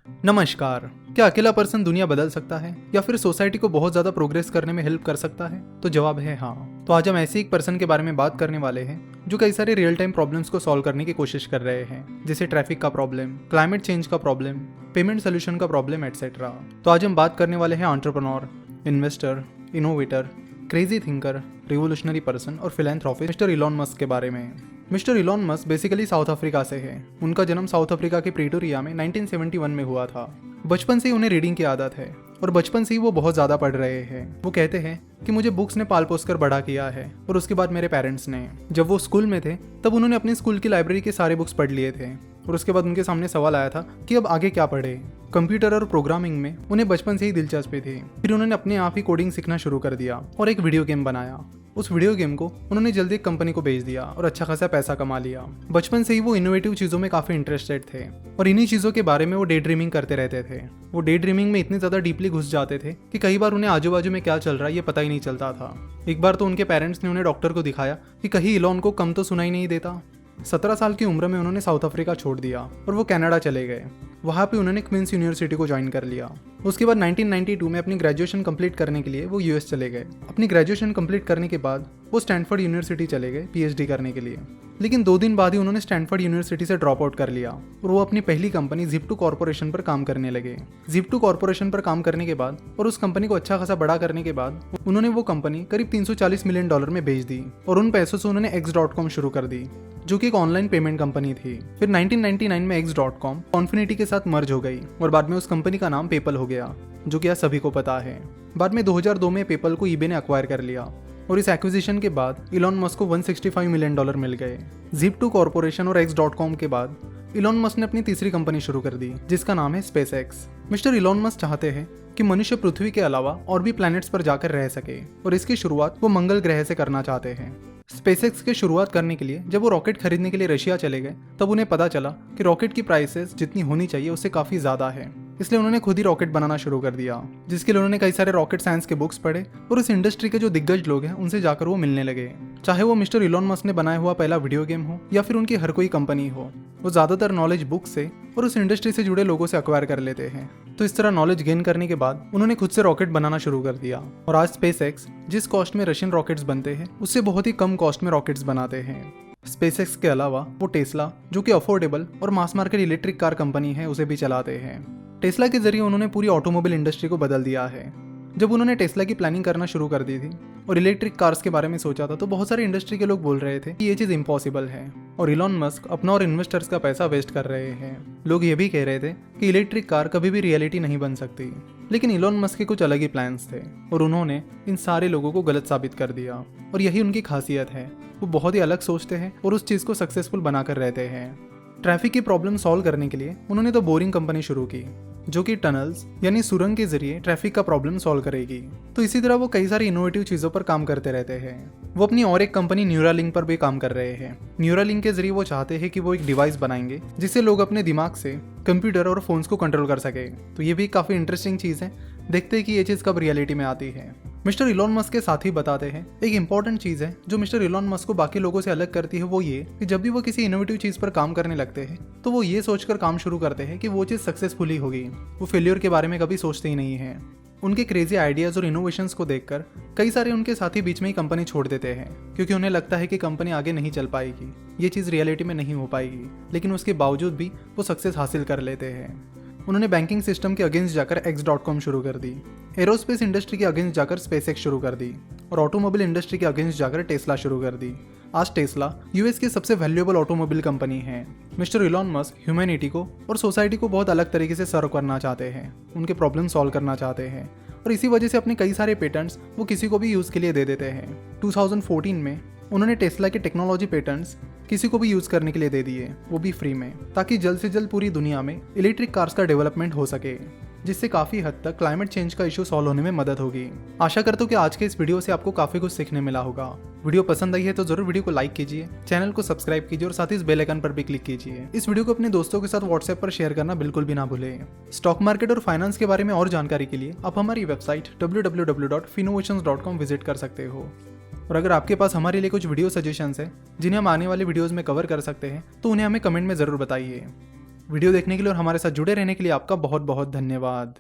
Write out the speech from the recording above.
नमस्कार। क्या अकेला पर्सन दुनिया बदल सकता है या फिर सोसाइटी को बहुत ज्यादा प्रोग्रेस करने में हेल्प कर सकता है? तो जवाब है हाँ। तो आज हम ऐसे एक पर्सन के बारे में बात करने वाले हैं जो कई सारे रियल टाइम प्रॉब्लम्स को सॉल्व करने की कोशिश कर रहे हैं, जैसे ट्रैफिक का प्रॉब्लम, क्लाइमेट चेंज का प्रॉब्लम, पेमेंट सोल्यूशन का प्रॉब्लम एटसेट्रा। तो आज हम बात करने वाले हैं entrepreneur, investor, innovator, crazy thinker, revolutionary person और फिलैंथ्रोपिस्ट मिस्टर इलॉन मस्क के बारे में। Mister Elon Musk basically south Africa से है। उनका जन्म साउथ अफ्रीका के प्रीटोरिया में 1971 में हुआ था। बचपन से ही उन्हें रीडिंग की आदत है और बचपन से ही वो बहुत ज़्यादा पढ़ रहे हैं। वो कहते हैं कि मुझे बुक्स ने पाल पोस कर बड़ा किया है और उसके बाद मेरे पेरेंट्स ने। जब वो स्कूल में थे तब उन्होंने अपनी स्कूल की लाइब्रेरी के सारे बुक्स पढ़ लिए थे और उसके बाद उनके सामने सवाल आया था कि अब आगे क्या पढ़े। कंप्यूटर और प्रोग्रामिंग में उन्हें बचपन से ही दिलचस्पी थी। फिर उन्होंने अपने आप ही कोडिंग सीखना शुरू कर दिया और एक वीडियो गेम बनाया। उस वीडियो गेम को उन्होंने जल्दी एक कंपनी को बेच दिया और अच्छा खासा पैसा कमा लिया। बचपन से ही वो इनोवेटिव चीज़ों में काफ़ी इंटरेस्टेड थे और इन्हीं चीज़ों के बारे में वो डे ड्रीमिंग करते रहते थे। वो डे ड्रीमिंग में इतने ज़्यादा डीपली घुस जाते थे कि कई बार उन्हें आजू बाजू में क्या चल रहा है ये पता ही नहीं चलता था। एक बार तो उनके पेरेंट्स ने उन्हें डॉक्टर को दिखाया कि कहीं इलॉन को कम तो सुनाई नहीं देता। 17 साल की उम्र में उन्होंने साउथ अफ्रीका छोड़ दिया और वो कनाडा चले गए। वहाँ पे उन्होंने क्वींस यूनिवर्सिटी को ज्वाइन कर लिया। उसके बाद 1992 में अपनी ग्रेजुएशन कंप्लीट करने के लिए वो यूएस चले गए। अपनी ग्रेजुएशन कंप्लीट करने के बाद वो स्टैनफोर्ड यूनिवर्सिटी चले गए पीएचडी करने के लिए। लेकिन 2 दिन बाद ही उन्होंने स्टैनफोर्ड यूनिवर्सिटी से ड्रॉप आउट कर लिया और वो अपनी पहली कंपनी Zip2 कॉर्पोरेशन पर काम करने लगे। Zip2 कॉर्पोरेशन पर काम करने के बाद और उस कंपनी को अच्छा खासा बड़ा करने के बाद उन्होंने वो कंपनी करीब $340 मिलियन में बेच दी और उन पैसों से उन्होंने X.com शुरू कर दी, जो कि एक ऑनलाइन पेमेंट कंपनी थी। फिर 1999 में X.com कॉन्फिनिटी के साथ मर्ज हो गई और बाद में उस कंपनी का नाम पेपल हो गया, जो कि आज सभी को पता है। बाद में 2002 में पेपल को ईबे ने अक्वायर कर लिया और इस एक्विजिशन के बाद इलॉन मस्क को $165 मिलियन मिल गए। Zip2 कॉर्पोरेशन और X.com के बाद इलॉन मस्क ने अपनी तीसरी कंपनी शुरू कर दी, जिसका नाम है SpaceX। मिस्टर इलॉन मस्क चाहते हैं कि मनुष्य पृथ्वी के अलावा और भी प्लैनेट्स पर जाकर रह सके और इसकी शुरुआत वो मंगल ग्रह से करना चाहते हैं। SpaceX की शुरुआत करने के लिए जब वो रॉकेट खरीदने के लिए रशिया चले गए तब उन्हें पता चला कि रॉकेट की प्राइसेस जितनी होनी चाहिए उससे काफ़ी ज़्यादा है। इसलिए उन्होंने खुद ही रॉकेट बनाना शुरू कर दिया, जिसके लिए उन्होंने कई सारे रॉकेट साइंस के बुक्स पढ़े और उस इंडस्ट्री के जो दिग्गज लोग हैं उनसे जाकर वो मिलने लगे। चाहे वो मिस्टर इलॉन मस्क ने बनाया हुआ पहला वीडियो गेम हो या फिर उनकी हर कोई कंपनी हो, वो ज़्यादातर नॉलेज बुक से और उस इंडस्ट्री से जुड़े लोगों से अक्वायर कर लेते हैं। तो इस तरह नॉलेज गेन करने के बाद उन्होंने खुद से रॉकेट बनाना शुरू कर दिया और आज SpaceX जिस कॉस्ट में रशियन रॉकेट्स बनते हैं उससे बहुत ही कम कॉस्ट में रॉकेट्स बनाते हैं। SpaceX के अलावा वो टेस्ला, जो कि अफोर्डेबल और mass market electric car company है, उसे भी चलाते हैं। टेस्ला के जरिए उन्होंने पूरी ऑटोमोबाइल इंडस्ट्री को बदल दिया है। जब उन्होंने टेस्ला की प्लानिंग करना शुरू कर दी थी और इलेक्ट्रिक कार्स के बारे में सोचा था तो बहुत सारे इंडस्ट्री के लोग बोल रहे थे कि ये चीज़ इम्पॉसिबल है और इलॉन मस्क अपना और इन्वेस्टर्स का पैसा वेस्ट कर रहे हैं। लोग ये भी कह रहे थे कि इलेक्ट्रिक कार कभी भी रियलिटी नहीं बन सकती। लेकिन इलॉन मस्क के कुछ अलग ही प्लान्स थे और उन्होंने इन सारे लोगों को गलत साबित कर दिया और यही उनकी खासियत है। वो बहुत ही अलग सोचते हैं और उस चीज़ को सक्सेसफुल बनाकर रहते हैं। ट्रैफिक की प्रॉब्लम सॉल्व करने के लिए उन्होंने तो बोरिंग कंपनी शुरू की, जो कि टनल्स यानी सुरंग के जरिए ट्रैफिक का प्रॉब्लम सॉल्व करेगी। तो इसी तरह वो कई सारी इनोवेटिव चीज़ों पर काम करते रहते हैं। वो अपनी और एक कंपनी न्यूरालिंक पर भी काम कर रहे हैं। न्यूरालिंक के जरिए वो चाहते हैं कि वो एक डिवाइस बनाएंगे जिससे लोग अपने दिमाग से कंप्यूटर और फोन्स को कंट्रोल कर सके। तो ये भी काफ़ी इंटरेस्टिंग चीज़ है। देखते हैं कि ये चीज़ कब रियलिटी में आती है। मिस्टर इलॉन मस्क के साथ ही बताते हैं एक इंपॉर्टेंट चीज़ है जो मिस्टर इलॉन मस्क को बाकी लोगों से अलग करती है, वो ये कि जब भी वो किसी इनोवेटिव चीज़ पर काम करने लगते हैं तो वो ये सोचकर काम शुरू करते हैं कि वो चीज़ सक्सेसफुल ही होगी। वो फेलियर के बारे में कभी सोचते ही नहीं हैं। उनके क्रेजी आइडियाज़ और इनोवेशंस को देखकर कई सारे उनके साथी बीच में ही कंपनी छोड़ देते हैं, क्योंकि उन्हें लगता है कि कंपनी आगे नहीं चल पाएगी, ये चीज़ रियलिटी में नहीं हो पाएगी। लेकिन उसके बावजूद भी वो सक्सेस हासिल कर लेते हैं। उन्होंने बैंकिंग सिस्टम के अगेंस्ट जाकर X.com शुरू कर दी, एरोस्पेस इंडस्ट्री के अगेंस्ट जाकर SpaceX शुरू कर दी और ऑटोमोबाइल इंडस्ट्री के अगेंस्ट जाकर टेस्ला शुरू कर दी। आज टेस्ला यूएस की सबसे वैल्यूएबल ऑटोमोबाइल कंपनी है। मिस्टर इलॉन मस्क ह्यूमैनिटी को और सोसाइटी को बहुत अलग तरीके से सर्व करना चाहते हैं, उनके प्रॉब्लम सॉल्व करना चाहते हैं और इसी वजह से अपने कई सारे पेटेंट्स वो किसी को भी यूज़ के लिए दे देते हैं। 2014 में उन्होंने टेस्ला के टेक्नोलॉजी पेटेंट्स किसी को भी यूज़ करने के लिए दे दिए, वो भी फ्री में, ताकि जल्द से जल्द पूरी दुनिया में इलेक्ट्रिक कार्स का डेवलपमेंट हो सके, जिससे काफ़ी हद तक क्लाइमेट चेंज का इशू सॉल्व होने में मदद होगी। आशा करता हूँ कि आज के इस वीडियो से आपको काफ़ी कुछ सीखने मिला होगा। वीडियो पसंद आई है तो जरूर वीडियो को लाइक कीजिए, चैनल को सब्सक्राइब कीजिए और साथ ही इस बेल आइकन पर भी क्लिक कीजिए। इस वीडियो को अपने दोस्तों के साथ व्हाट्सएप पर शेयर करना बिल्कुल भी ना भूलें। स्टॉक मार्केट और फाइनेंस के बारे में और जानकारी के लिए आप हमारी वेबसाइट www.finnovations.com विजिट कर सकते हो। और अगर आपके पास हमारे लिए कुछ वीडियो सजेशंस हैं जिन्हें हम आने वाले वीडियोस में कवर कर सकते हैं तो उन्हें हमें कमेंट में ज़रूर बताइए। वीडियो देखने के लिए और हमारे साथ जुड़े रहने के लिए आपका बहुत बहुत धन्यवाद।